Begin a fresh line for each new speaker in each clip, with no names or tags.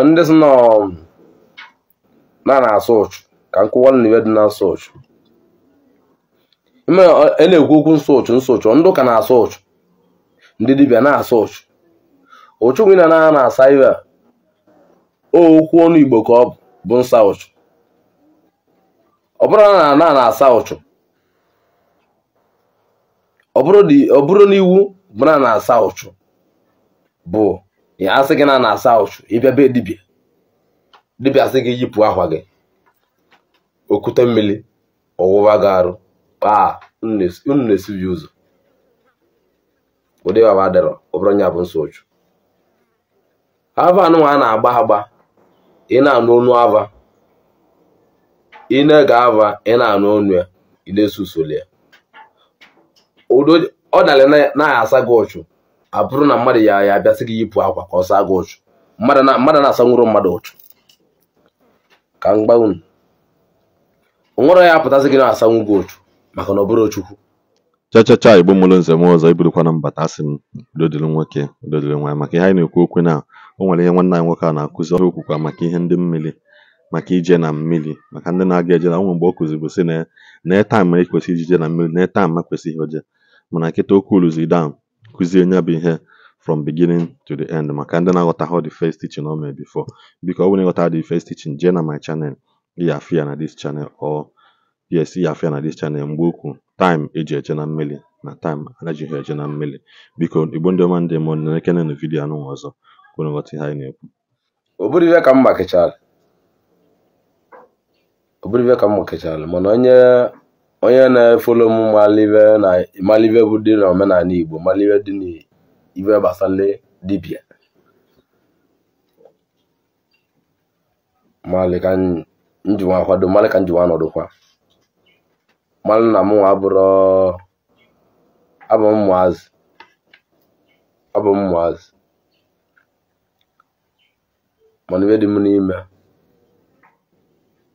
ndị sị na-asụ ụchụ ka nkụwa na iwe dị na-asụ ụchụ. Ime na-ekwu okwu nsụ ụchụ ndị ụka na-asụ ụchụ, ndị dibịa na-asụ ụchụ. Ụchụ gị na-asa iwe okwu ọnụ Igbo ka ọ bụ nsa ụchụ. Ọ bụrụ na-asa ụchụ, ọ bụrụ n'iwu bụ na-asa ụchụ bụ ya asị gị na-asa ụchụ, ịbịa be dibịa asị gị yipụ akwa gị, okute mmiri ọwụwa gị arụ, unu na-esighị ụzọ. Ụdị baba dịrọ ọ bụrụ nya bụ nso ụchụ. Ava anụ a na-agba ị na-anụ onu ava, ị na-ege ava ị na-anụ onu ya, ị na-eso usoro ya. Ọ dara na-asa gị ụchụ, abụrụ na mmadụ ya abịasị gị yipụ akwa ka ọ saa gị ụchụ. Mmadụ na-asa nwụrụ mmadụ ụchụ ka mgba unu. Onwere ya apụtasị gị na-asanwu gị ụchụ maka na ọ bụrụ Chukwu.
Chachacha Igbo mụrụ nze m ọzọ ibirikwa na mbata asị m udo dịrị nwoke udo dịrị nwaanyị. Maka ihe anyị na-ekwu okwu na o nwere ihe nwanne anyị nwoke a na-akụzi ọrụ okwukwa maka ihe ndị mmiri, maka ije na mmiri, maka ndị na-aga eje na ụmụ mgbe o kụziri bụ sị na taịm mere kwesịrị ije na mmiri, na taịm ma kwesịrị oje. Mana nkịta okwu uluzi down kụzie nya bụ ihe from beginning to the end maka ndị na-aghọtaghị the first teaching o mere before. Biko ọ bụrụ na ịghọta the first teaching, jee na my channel, ya afia na this channel, or yes ya afia na this channel mgbe okwu time eji eje na mmiri na time anaghị eje na mmiri. Biko Igbo ndị ọma ndị m na-ekene na vidiyo anụ ọzọ kwuru nghọta ihe anyị na-ekwu.
Ọ bụrụ iwe ka m makechara mana onye na-efolo m malive bụ dị na omenala Igbo, malive dị n'ive gbasara dibịa, mali ka njiwa akwado, mali ka njiwa nọdụkwa, mali na mụ abụrụ abụ mmụazị mana iwe dị m n'ime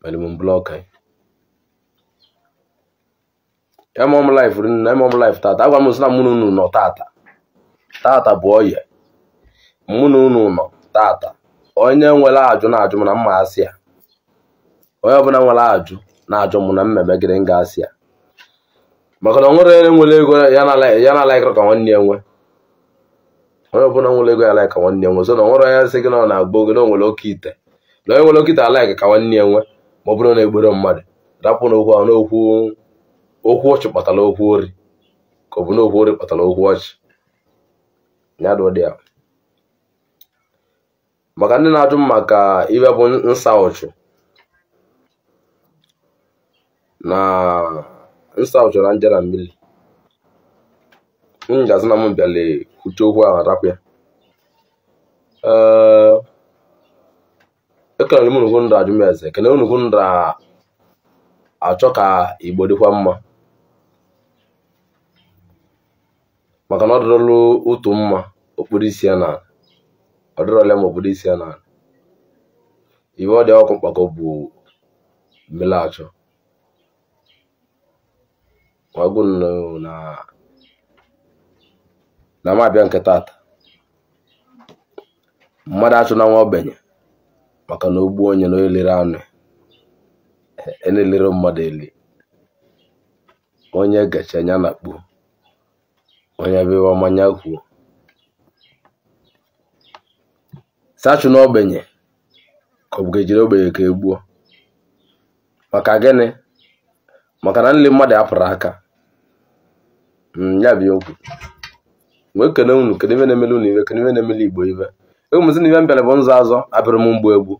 mere m blọk emom life tata. Agwa m sị na mụ na unu nọ tata bụ oye, mụ na unu nọ tata. Onye nwere ajụ na-ajụ m na mma asị ya, onye ọbụla nwere ajụ na-ajụ m na mmemme gịrị nga asị ya, maka na onwere onye nwere ego ya na-alaikọrọ ka nwanne ya nwe. Onye ọbụla nwere ego ya alaik ka nwanne ya nwe. So na onwere onye sị gị na ọ na-agba oge na o nwere oke ite, na onye nwere oke ite alaik ka nwanne ya nwe. Ma ọ bụrụ na egboro mmadụ rapụ n'okwu ahụ n'okwu ọchị kpatara okwu ori, ka ọ bụ n'okwu ori kpatara okwu ọchị. Ya dị ya maka ndị na-ajụ m maka iwe bụ nsa ụchụ na njera mmiri. Ngazi na m bịala kwuche okwu ahụ rapụ ya. Ekele m unu ndụ ajụ m eze, ekele unu ndụ achọ ka Igbo dịkwa mma, maka na ọ dịrọlụ otu mma okpuru isi ya na ọ dịrọla m okpuru isi ya na iwe ọ dị ọkụ mkpakọ bụ mmiri achọ agwụ na mabịa nke tata. Mmadụ achụ na nwa ogbenye maka na ogbu onye na elere anụ na-elere mmadụ eli. Onye gacha anya na kpuo, onye bewa ọmanya kwuo. Sachụ na ogbenye ka ọ bụ ejiri ogbenye ka egbuo maka gịnị? Maka na nle mmadụ apụrụ aka. Ya bụ okwu wee kene unu, kene iwe na-emele unu iwe, kene iwe na-emele Igbo iwe. Mụzi na iwe mbịara bụ nzọ azọ abịrị m mgbu egbu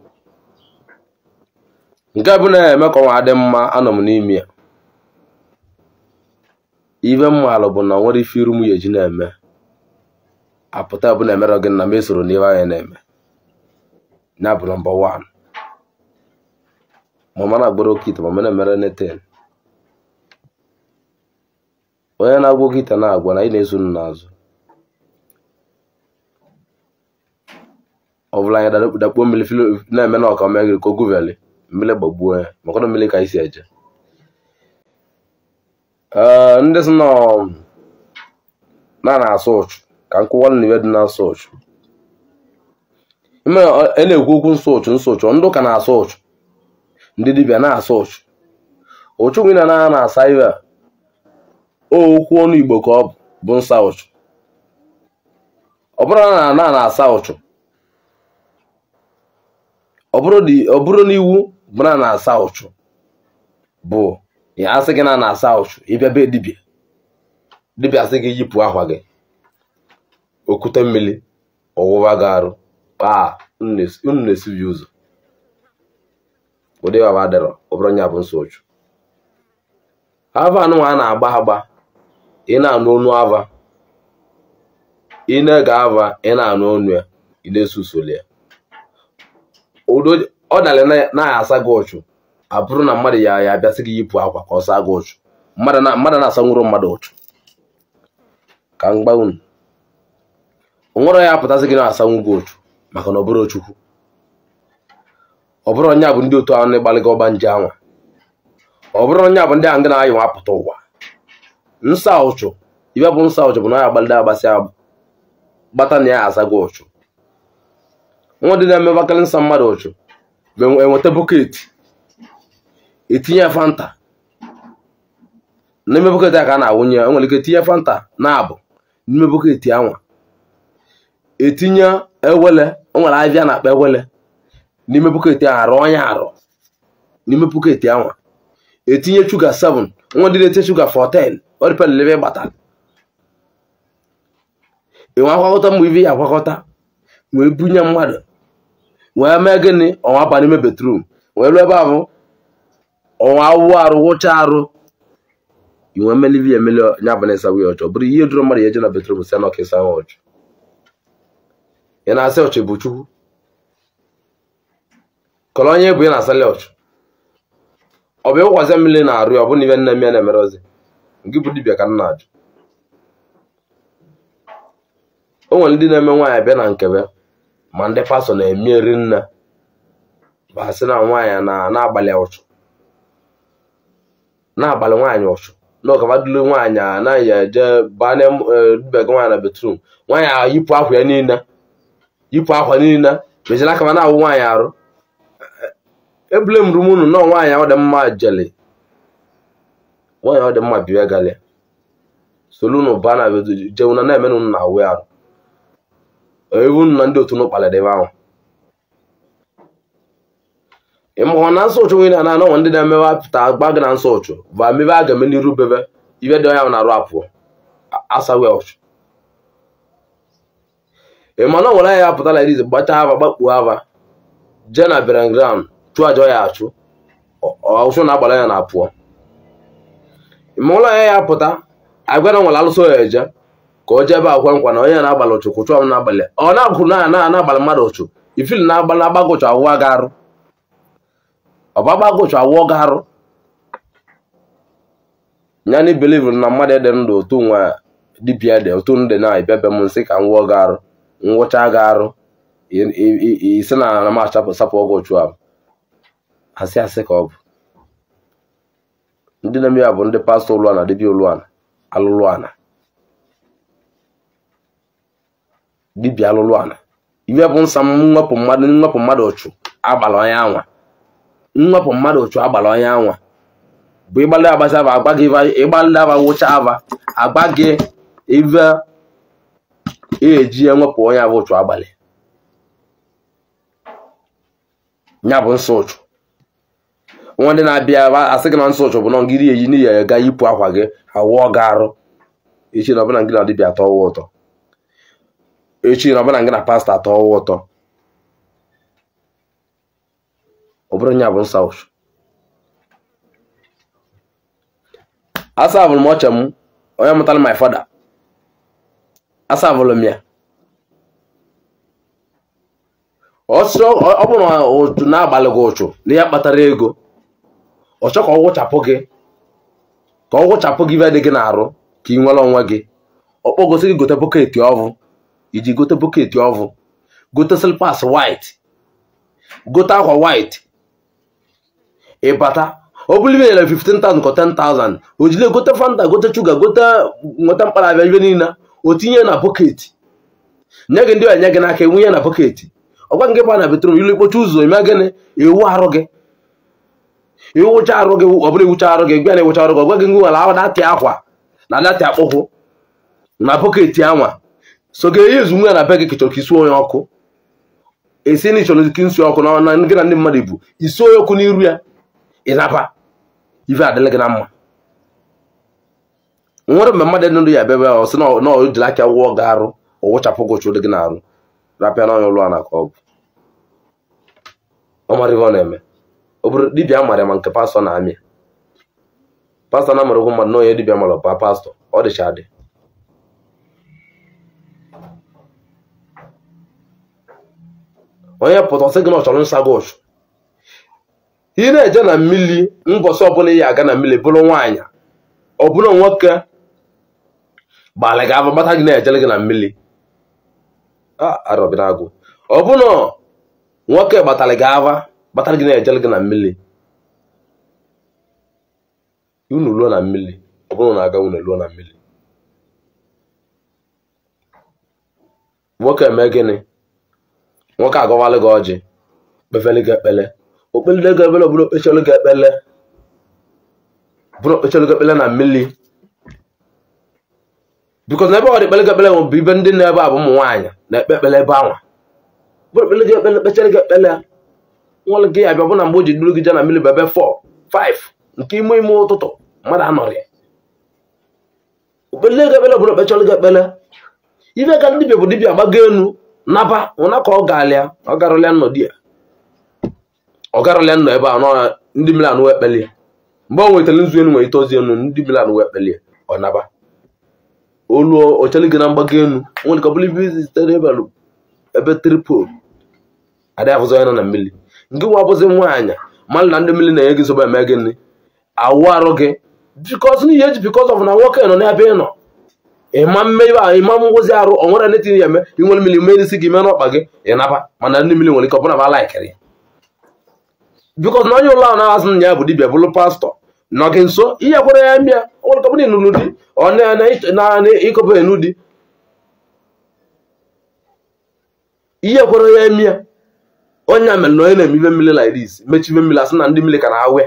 nke bụ na-eme ka ọnwa dị mma. Anọ m n'ime ya. Ive mmalụ bụ na nwere ife iru m ya eji na-eme apụta bụ na-emere gị na m esoro n'ive anyị na-eme. Ya bụ nọmba 1. Ma mana agbara oke ite ma mana emere neten. Onye na-agwa oke ite na-agwa na ị na-eso n'azụ. Ọ bụla anyị dakpuo mmiri na-eme na ọka megiri ka o guveli mmiri gbagbuo ya maka na mmiri ka isi eje. Ndị sị na-asụ ụchụ ka nkụwa na iwe dị na-asụ ụchụ. na-ekwu okwu nsọ ụchụ ndụ ka na-asọ ụchụ, ndị dibịa na-asọ ụchụ. Ụchụ gị na-asa iwe a okwu ọnụ Igbo ka ọ bụ nsa ụchụ. Ọ bụrụ na-asa ụchụ, ọ bụrụ n'iwu bụ na-asa ụchụ bụ ya asị gị na-asa ụchụ, ịbịa be dibịa asị gị yipụ akwa gị, okute mmiri ọwụwa gị arụ, unu na-esighị ụzọ. Ụdị baba dịrọ, ọ bụrụ nya bụ nso ụchụ. Ava anụnwa a na-agba ị na-anụ onu ava, ị na-ege ava, ị na-anụ onu ya, ị na-eso usoro ya. Ọ dalị na-asa gị ụchụ, abụrụ na mmadụ ya abịasị gị yipụ akwa ka ọ saa gị ụchụ. Mmadụ na-asa nwụrụ mmadụ ụchụ ka m gba unu. O nwere ya apụtasị gị na-asanwu gị ụchụ maka na ọ bụrụ Chukwu. Ọ bụrụ onye bụ ndị otu ahụ na-egbalịga ọba nje anwa. Ọ bụrụ onye bụ ndị ahụ ndị na-ayị nwa apụta ụwa. Nsa ụchụ, ibe bụ nsa ụchụ bụ na ya agbalịda agbasị gbata na ya asa gị ụchụ. Nwa dị na-emebakarị nsa mmadụ ụchụ enweta bọket, etinye fanta n'ime bọket a ka a na-awụnye ya. O nwere ike tinye fanta na-abụ n'ime bọket anwa, etinye ewele, o nwere avịa na-akpa ewele n'ime bọket ahụ, arụ onye arụ n'ime bọket anwa, etinye shuga 7, nwa dị na-ete shuga 14, ọ dịpendị ebe gbata. Enwe akwakọta mgbe ibe ya akwakọta wee bunye mmadụ, wee mee gịnị, ọnwa ba n'ime betrum, wee ruo ebe ahụ ọnwa awụ arụ wụcha arụ, inwe melivi emeli nya bụ na-esawe ya ọchọ. Bụrụ ihe dụrụ mmadụ ya eje na betrum si na ọka ịsa ọchụ. Ị na-asa ọchụ bụ Chukwu kọrọ onye bụ ị na-asali ọchụ. Ọ bụ ịkwazi mmiri na-arụ ya, ọ bụ na ibe nne m ya na-emere ozi nke bụ dibịa ka m na-ajụ. O nwere ndị na-eme nwaanyị abịa na nkebe, ma ndị pastọ na-emieri nne basị na nwaanyị na-agbalị ụchụ, na-agbalị nwaanyị ụchụ na ọgabadulu nwaanyị anaghị eje baa dibịa gị nwaanyị na betrum, nwaanyị ahụ yipụ akwa niile mejiri aka ma na-awụ nwaanyị arụ. Ebule m rum unu nọ nwaanyị ọ dị mma jeli, nwaanyị ọ dị mma biwe gali solu unu baa na jeuna na-eme unu na-awụ arụ. Ewu unu na ndị otu unu kpalịrị ebe ahụ. Ịmụọ na nsọ ụchụ nwere na nwa ndị na-emewe apụta agba gị na nsọ ụchụ bụ amebe a ga-eme n'iru bebe ibe dị onye ahụ na-arụ apụọ asawe ụchụ. Ịma na nwere ya apụta like this, gbacha ava, gbakpuo ava, jee na burial ground chụọ aja ya achụ, ụchụ na-agbara ya na apụọ. Ịma ụlọ ya apụta agwa na nwere alụsọ ya eje ka o jee ebe akwa nkwa na onye na-agbalị ụchụ kwụchụ ọnụ na-agbalị, ọ na-akwụ na-agbalị mmadụ ụchụ, ifili na-agbago ụchụ awụwa gị arụ, ọ bụ agbago ụchụ awụọ gị arụ. Ya na ibelivu na mmadụ ede ndụ otu nwa dibịa dị otu ndị na-ebịa be m nsị ka m wụọ gị arụ, nwụcha gị arụ, isi na m sapụ ọgwụ ụchụ ahụ, asị ka ọ bụ. Ndị na-eme ya bụ ndị pastọ ụlụana, dibịa ụlụana, alụlụana, dibịa alụlụana. Iwe bụ nsa mwepụ mmadụ ụchụ agbala onye anwa, mwepụ mmadụ ụchụ agbala onye anwa bụ ịgbalị agbasa aba, agba gị ịgbalị aba wụcha aba, agba gị ive eji enwepụ onye abụ ụchụ abalị. Nya bụ nsọ ụchụ. Nwa ndị na-abịa asị gị na nsọ ụchụ bụ na ngiri eyi n'ihi ya ga yipụ akwa gị awụọ gị arụ. Echi na ọbụna ngị na dibịa atọ ọwa ụtọ, echi na ọbụna ngị na pastọ atọ ọwa ụtọ. Ọ bụrụ nya bụ nsa ụchụ. Asa abụrụ m ọcha m, onye mụtara my father, asa abụrụ m ya. Ọ bụrụ na ụchụ na-agbalị gị ụchụ na ya kpatara ego, ọ chọ ka ọ gwụchapụ gị ibe dị gị na-arụ ka ị nwere onwe gị. Ọ kpọgosi gị gote bọket ọvụ, iji gote bọket ọvụ, gote slippers white, gote akwa white, ịbata ọ bụrụ ibe nyere 15,000 ka 10,000, o jide gote fanta, gote shuga, gote nweta mkpara abịa ibe niile, o tinye na bọket, nye gị ndị onye gị n'aka, enwunye na bọket, ọgwa nke ba na bedroom ilu ikpocha ụzọ ime gịnị ewu arụ gị iwụcha arụ gị ọ bụrụ iwụcha arụ gị gwa na iwụcha arụ gị ọgwa gị nwere ahụ datị akwa na datị akpụkwụ na bọket anwa so ga-eyi ezu nwe na be gị kịchọrọ ka isi onye ọkụ esi na ịchọrọ ka isi ọkụ na gị na ndị mmadụ bụ isi onye ọkụ n'iru ya ịnaba ife adịla gị na mma nwere mgbe mmadụ ndụ ya bebe ọ sị na ọ jiri aka wụọ gị arụ ọ wụchapụ gị ụchụ dị gị na-arụ rapịa n'ọnya ụlọ na ka ọ bụ ọ mara ihe ọ na-eme ọ bụrụ dibịa mara ma nke pastọ na-amị pastọ na-amara okwu mmadụ na onye dibịa mara ọba pastọ ọ dịcha adị onye pụta ọsị gị na ọ chọrọ nsa gị ụchụ ị na-eje na mmiri mbọsị ọbụla ị ya aga na mmiri bụrụ nwaanyị ọ bụrụ nwoke gbalị gị aba gbata gị na-ejele gị na mmiri arọbinagụ ọ bụrụ nwoke gbatara gị aba gbata gị na-ejele gị na mmiri unu luo na mmiri ọ bụrụ na aga unu luo na mmiri nwoke eme gịnị nwoke agọwalị gị ọjị kpefele gị ekpele okpele gị ekpele bụrụ okpechelu gị ekpele bụrụ okpechelu gị ekpele na mmiri bikos na ebe ọ dị ekpele gị ekpele bụ ibe ndị na-ebe a bụ ụmụ nwaanyị na-ekpe ekpele ebe anwa bụrụ ekpele gị ekpele kpechelu gị ekpele nwere gị abịa bụ na mgbe o ji duru gị je na mmiri bụ ebe 4 5 nke ime ụtụtụ mmadụ anọrị okpele gị ekpele bụrụ okpechelu gị ekpele ife ka ndị bụ dibịa gbago enu naba ụna ka ọ ga-alịa ọ garụlịa nnọdị ya ọ garụlịa nnọ ebe a nọ ndị mmiri anụ ekpeli mgbe ọ nwetara nzu enu nwere itozi enu ndị mmiri anụ ekpeli ọ naba olu ochele gị na mgbago enu nwere ka ọ bụrụ ibe sitere ebe tripol adị afụzọ ya nọ na mmiri nke nwa abụzi nwaanyị mmadụ na ndị mmiri na-enye gị nsogbu eme gịnị awụ arụ gị bikọs n'ihe eji bikọs ọf na nwoke nọ n'ebe ị nọ ịma mmebe ịma ngwụzi arụ ọ nwere netin ya eme inwere mmiri mee n'isi gị mee n'ọkpa gị ịnaba mana ndị mmiri nwere ike ọ bụla ba laikịrị bikọs na onye ụlọ ahụ na-azụ nya ya bụ dibịa bụrụ pastọ nọ gị nso ihe kwere ya mịa nwere ka ọ bụrụ ịnụnụ di ọ na ịkọba enu di ihe kwere ya mịa onye a mere na onye na-eme ibe mmiri like this mechibe mmiri asị na ndị mmiri ka na-awe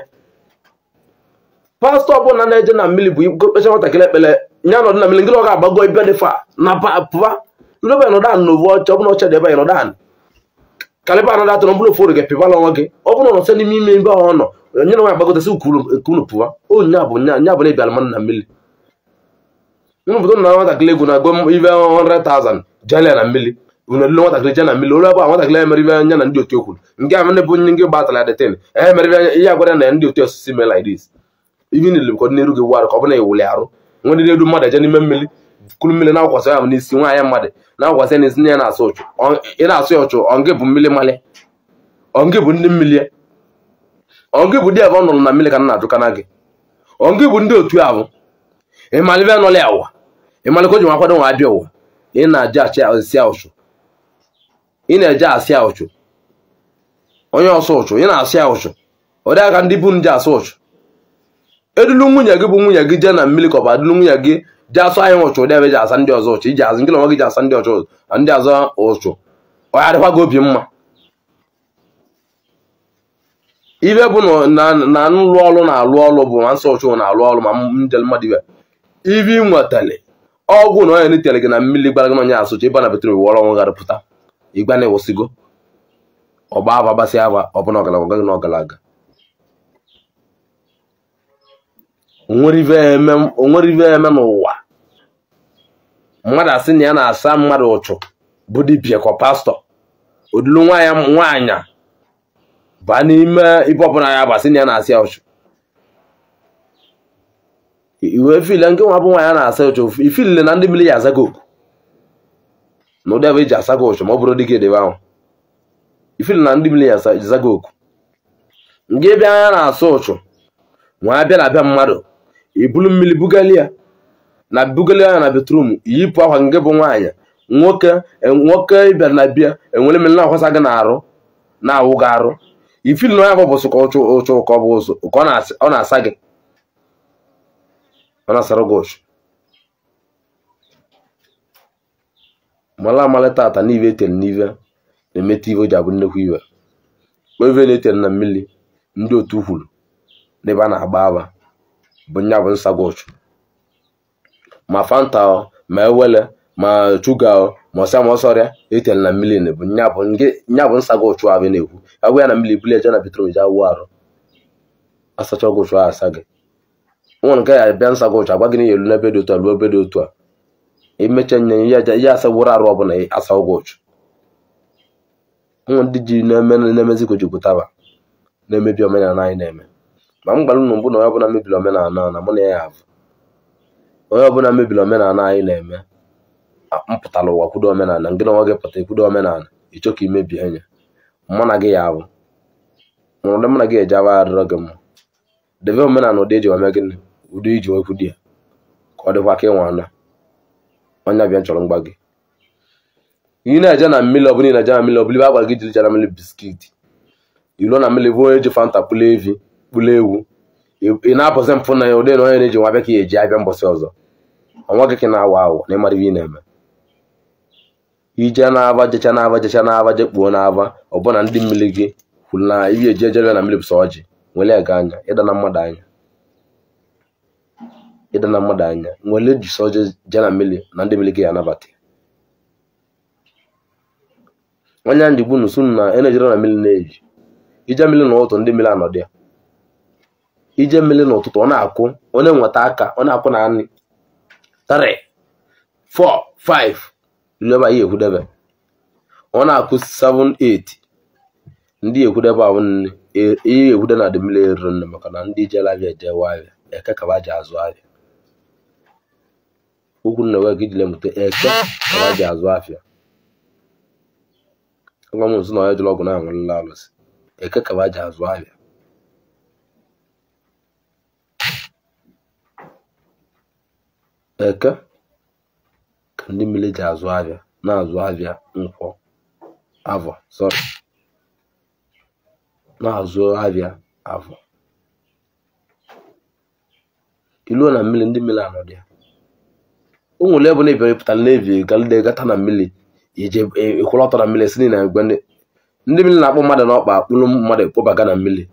pastọ ọbụla na-eje na mmiri bụ ikpecha nwatakịrị ekpere nya nọdụ na mmiri ngịrị ọ ga-agbago ibe dị fa na pụva udobe nọdụ anụ n'ovu ọcha ọ bụla ọcha dị ebe anyị nọdụ anụ kalịba anọdụ atọ na ọbụla ofu oge pịbala onwe gị ọ bụla nọsị n'ime ime ebe ọ nọ onye na nwa agbagotesị ukunu pụva onye bụ nya bụ na ịbịara mmadụ na mmiri obodo na nwatakịrị egwu na-agụ ibe 100,000 jele na mmiri unu lụrụ nwatakịrị je na mmiri olu ebe a nwatakịrị emere ibe anya na ndị otu okwuru nke a ndị bụ nye nke gbatara detin emere ihe agwara na ndị otu osisi mee like this ibi niile bụ n'iru gị warụ ka ọ bụ na iwuli arụ nwere na-edu mmadụ eje n'ime mmiri kuru mmiri na-akwasị ya n'isi nwaanyị mmadụ na-akwasị ya n'isi nne ya na-asụ ụchụ ị na-asụ ya ụchụ ọnge bụ mmiri mali ọnge bụ ndị mmiri ọnge bụ ndị ebe ọ nọrọ na mmiri ka na-ajụka na gị ọnge bụ ndị otu ahụ ịmalịbe nọlị ya ụwa ịmalị ka o ji nwa kwado nwa abịa ụwa ị na-eje asị ụchụ ị na-eje asị ụchụ onye ọsụ ụchụ ị na-asị ụchụ ọ dị aka ndị bụ nje asụ ụchụ edulu nwunye gị bụ nwunye gị jee na mmiri ka ọ bụ adulu nwunye gị ji asụ anyị ụchụ ụdị ebe ji asa ndị ọzọ ụchụ iji azụ nke onwe gị ji asa ndị ọchụ ndị ọzọ ụchụ ọ ya dịkwa gị obi mma ibe bụ na nlụ ọrụ na-alụ ọrụ bụ ma nsọ ụchụ na-alụ ọrụ ma njel mmadụ ibe ibe ị nwetale ọgwụ na onye nitere gị na mmiri gbara gị na onye asụchụ ịba na betrol wọrọ ọnwụ garịpụta ịgba na-ewosigo ọgba ava gbasị ava ọ bụla ọgalaga gị na ọgalaga onwere ive eme n'ụwa mmadụ asị na ya na-asa mmadụ ụchụ bụ dibịa ka pastọ odulu nwaanyị baa n'ime ibe ọbụla ya basị na ya na-asị ya ụchụ iwe file nke nwa bụ nwaanyị na-asa ụchụ ifilile na ndị mmiri ya azago oku na ụdị ebe eji asago ụchụ ma ọ bụrụ dị gị edebe ahụ ifilile na ndị mmiri ya azago oku nke ebe anya na-asụ ụchụ nwa abịa na-abịa mmadụ ibulu mmiri bugali ya na bedroom yipụ akwa nke bụ nwaanyị nwoke ịbịara na bịa enwere mmiri na-akwasa gị na-arụ na-awụ gị arụ ifili na onye bụ bụsụ ka ụchụ ka ọ bụ ụsụ ka ọ na-asa gị ọ na-asara gị ụchụ mala amalị tata n'ive etere n'ive na-emete iwe ji abụ nnekwu iwe. Ebe na-etere na mmiri ndị otu kwuru n'ebe a na-agba aba bụ nya bụ nsagwọchụ ma fanta ma ewele ma chuga ma ọsa ma ọsọrịa etere na mmiri bụ nya bụ nsagwọchụ abụ na-ekwu agwụ ya na mmiri buli eje na bitrum ji awụ arụ asacha ọgwụchụ a asa gị nwere nke ya bịa nsagwọchụ agwa gị na elu n'ebe dị otu a ruo ebe dị otu a emecha nye ya asagwụrụ arụ ọbụla asa ọgwụchụ ụmụ ndị ji na-emezi kojupụtaba na-emebi omenala anyị na-eme ma m gwara unu mbụ na onye ọbụla mebiri omenala na mụ na ya abụ onye ọbụla mebiri omenala anyị na-eme mpụtara ụwa kwudo omenala ngị na nwa gị pụta ekwudo omenala ịchọ ka imebie anya mụ na gị ya abụ mụrụ ndị mụ na gị eji aba adịrọ gị mma debe omenala ụdị eji ome gịnị ụdị iji nwekwu di ya ka ọ dịkwa ka ịnwa ana onye bịa chọrọ mgba gị ị na-eje na mmiri ọbụla ị na-eje na mmiri ọbụla agwara gị jiri jara mmiri biskit ilo na mmiri bụ onye ji fanta kpụlụ evi kpụlụ ewu ị na-apụzi mpụ na ya ụdị na onye na-eji nwa bịa ka ya eji abịa mbọsị ọzọ ọnwa gị ka na-awa awụ na ịmara ihe ị na-eme ije na-aba jecha na-aba jecha na-aba je kpuo na-aba ọbụna ndị mmiri gị kwuru na ihe eji ejere na mmiri bụ sọ ọjị nwere ega anya ịda na mmadụ anya nwere ji sọ ọjị je na mmiri na ndị mmiri gị ya anabata onye ndị Igbo nusu na enejere na mmiri na-eji ije mmiri n'ụtụtụ ndị mmiri anọdụ ya ije mmiri n'ụtụtụ ọ na-akụ onye nweta aka ọ na-akụ na nri 3 4 5 ileba ihe ekwudebe ọ na-akụ 7 8 ndị ekwudebe ahụ nne ihe ekwude na dị mmiri eru nne maka na ndị ije labịa eje wahịa eke kaba ji azụ ahịa okwu nna wee gị jile mụta eke kaba ji azụ afịa ngwa m nso na onye jụrụ ọgwụ na-anwụrịla alụsị eke kaba ji azụ ahịa eke ka ndị mmiri ji azụ ahịa na-azụ ahịa nkwọ avọ sọrị na-azụ ahịa avọ ilu na mmiri ndị mmiri anọdụ ya o nwere ebe na-ebi pụtara na-ebi galide gata na mmiri ije ịkwụlọtọ na mmiri si na egwe ndị mmiri na-akpọ mmadụ n'ọkpa akpụrụ mmadụ ekpobaga na mmiri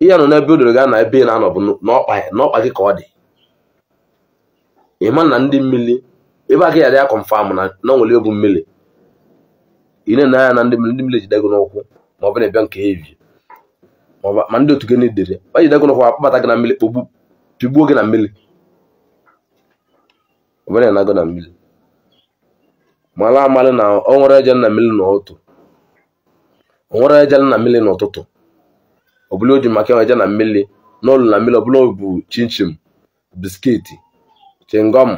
ihe nọ n'ebe o doro gaa na ebe ị na-anọ bụ n'ọkpa gị ka ọ dị ịma na ndị mmiri ebe aka ya dị ya kọnfam na nwere ebu mmiri ị na-ene anya na ndị mmiri jidego n'ụkwụ ma ọ bụ na-ebịa nke evi ma ndị otu gị na-edere ọ jidego n'ụkwụ akpọbata gị na mmiri pigbuo gị na mmiri ọ bụrụ na go na mmiri mara amalị na ọ nwere eje na mmiri n'ụtụtụ o nwere eje na mmiri n'ụtụtụ ọ bụla o ji maka eje na mmiri n'ụlọ na mmiri ọ bụla bụ chinchin biskiti chingom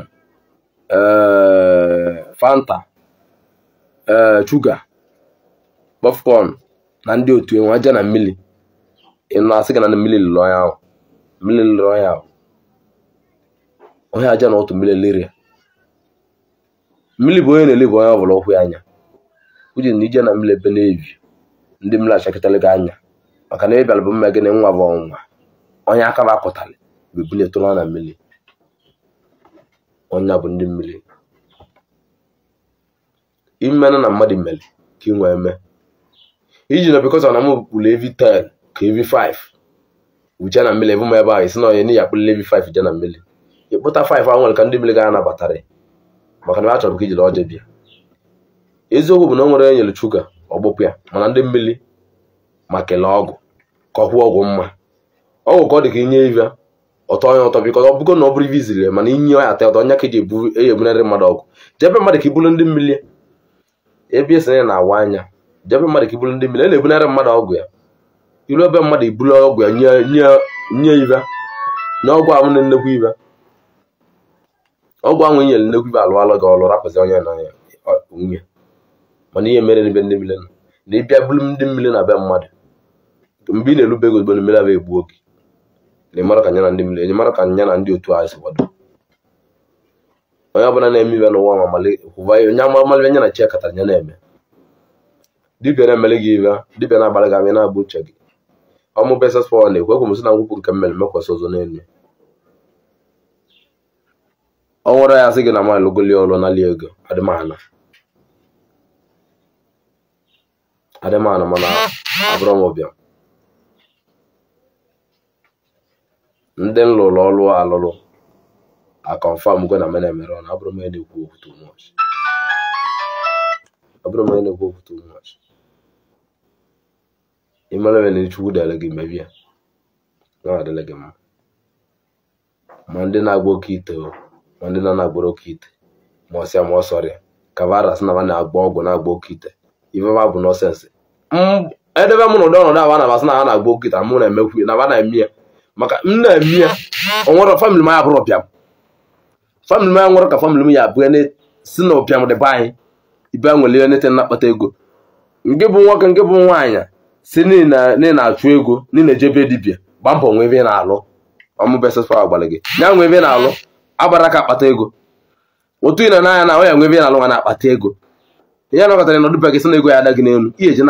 fanta chuga popcorn na ndị otu enwe aja na mmiri ị na-asị gị na mmiri lụrụ onye ahụ onye aja na otu mmiri lere mmiri bụ onye na-elebu onye ọbụla ụkwụ ya anya uji na ije na mmiri ebe na-evi ndị mmiri achakịtara gị anya maka na ịbịara bụ mma gị na nwa bụ ọnwa onye aka bụ akụtara bụ ebuletụrụ na mmiri onye bụ ndị mmiri imenụ na mmadụ mere ka ị nwee eme iji na because na m kpụrụ evi 10 ka evi 5 uche na mmiri ebu m ebe ahụ isi na onye n'ihi akpụrụ evi 5 je na mmiri ịkpụta 5 ahụ nwere ka ndị mmiri ga-anabatara maka na a chọrọ ka ijiri ọjọọ bịa eziokwu bụ na o nwere enyere chuga ọgbụpụ ya mana ndị mmiri ma kelee ọgwụ ka ọ kwụọ ọgwụ mma ọgwụ ka ọ dị ka inye ive ọtọ onye ọtọ biko ọ bụgo na ọ bụrụ ive iziri mana inye ya ata ọtọ onye ka eji ebunarị mmadụ ọgwụ jebe mmadụ ka ibulu ndị mmiri ebe esonye na-awa anya jebe mmadụ ka ibulu ndị mmiri na-ebunarị mmadụ ọgwụ ya ilu ebe mmadụ ibulu ọgwụ ya nye ive na ọgwụ ahụ na nnekwu ive ọgwụ ahụ nyere nnekwu ive alụalụ gị ọlụ rapụzi onye na nwunye mana ihe mere n'ebe ndị mmiri nọ na ịbịa bulu ndị mmiri na be mmadụ mgbe ị na-erube gị ozugbo na mmiri abụ egbuo gị na ịmara ka nya na ndị mmiri enyemara ka nya na ndị otu ahụ si kwado onye ọbụla na-eme ibe n'ụwa ma onye amalị anya na chi katara nya na-eme dibịa na-emere gị ibe dibịa na-agbara gị amị na-agba uche gị ọmụ besas pọl na-ekwu ekwu m sị na nkwupụ nke mmere mekwasị ọzọ n'elu ọ nwere ya sị gị na mmadụ lụgoli ọrụ nali ego adịmana adịmanụ mana abụrụ m ụbịam ndị nlụrụ ọrụ alụrụ akọnfam go na mena emere ọ na abụrụ m na-ekwu okwu too much imere na Chukwu dere gị mebie na adịle gị mma ma ndị na-agba oke ite ma ndị na-agboro oke ite ma ọsịa ma ọsọrịa kavara sị na na-agba ọgwụ na-agba oke ite ife ma bụ nọsensị edebe m n'ụdị ọnọdụ abụ na-abasị na ha na-agba oke ite mụ na-emekwu na ba na-eme ya maka m na-eme ya onwere famili m ya bụrụ ọbịam famili m ya nwere ka famili m ya abụọ si na ọbịam dị be anyị ibe nwere ihe nete na-akpata ego nke bụ nwoke nke bụ nwaanyị si niile na-achụ ego niile ejebe dibịa gba mbọ nwe ebe ị na-alụ ọmụbesespa agbalị gị ya nwe ebe ị na-alụ agbara ka akpata ego otu ị na-anya na onye nwe ebe ị na-alụ nwa na-akpata ego ihe nakọtara na ọdụbe gị si na ego ya adagị n'elu ihe eji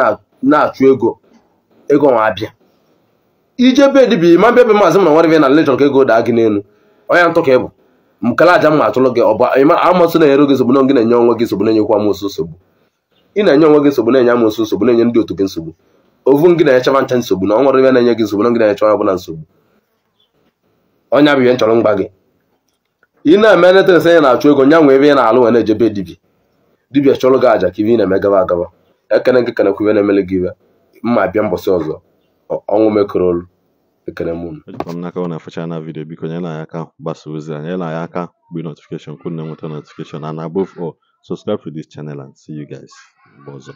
na-achụ ego nwa abịa ijebe dibịa ma bịa be maazị m na nwere ebe na lechọrọ ka ego daa gị n'elu onye ntụ ka ị bụ mkala aja m atụlụ gị ọba amasụ na-enyere gị nsogbu na gị na-enye onwe gị nsogbu na-enyekwa amosu nsogbu ị na-enye onwe gị nsogbu na-enye amosu nsogbu na-enye ndị otu gị nsogbu ovu gị na-enyecha ncha nsogbu na ọ nwere ebe na-enye gị nsogbu na gị na-enyecha onye ọbụla nsogbu onye abụ ihe nchọrọ mgba gị ị na-eme neteresị anya na-achụ ego nya nwe ebe ị na-alụ wee na-ejebe dibịa chọrọ gị aja ka ibe ị na-eme gaba agaba ekene gị kenekwa ibe na-emele gị ibe mma bịa mbọsị ọzọ ọnwụ mekọrọ olu ekene mụnụ
ejikwa m n'aka ọ na-afụcha na vidiyo biko nyere anyị aka gbasa ozi a nyere anyị aka mgbe notification kwụ na-enweta notification and above all subscribe to this channel and see you guys mgbe ọzọ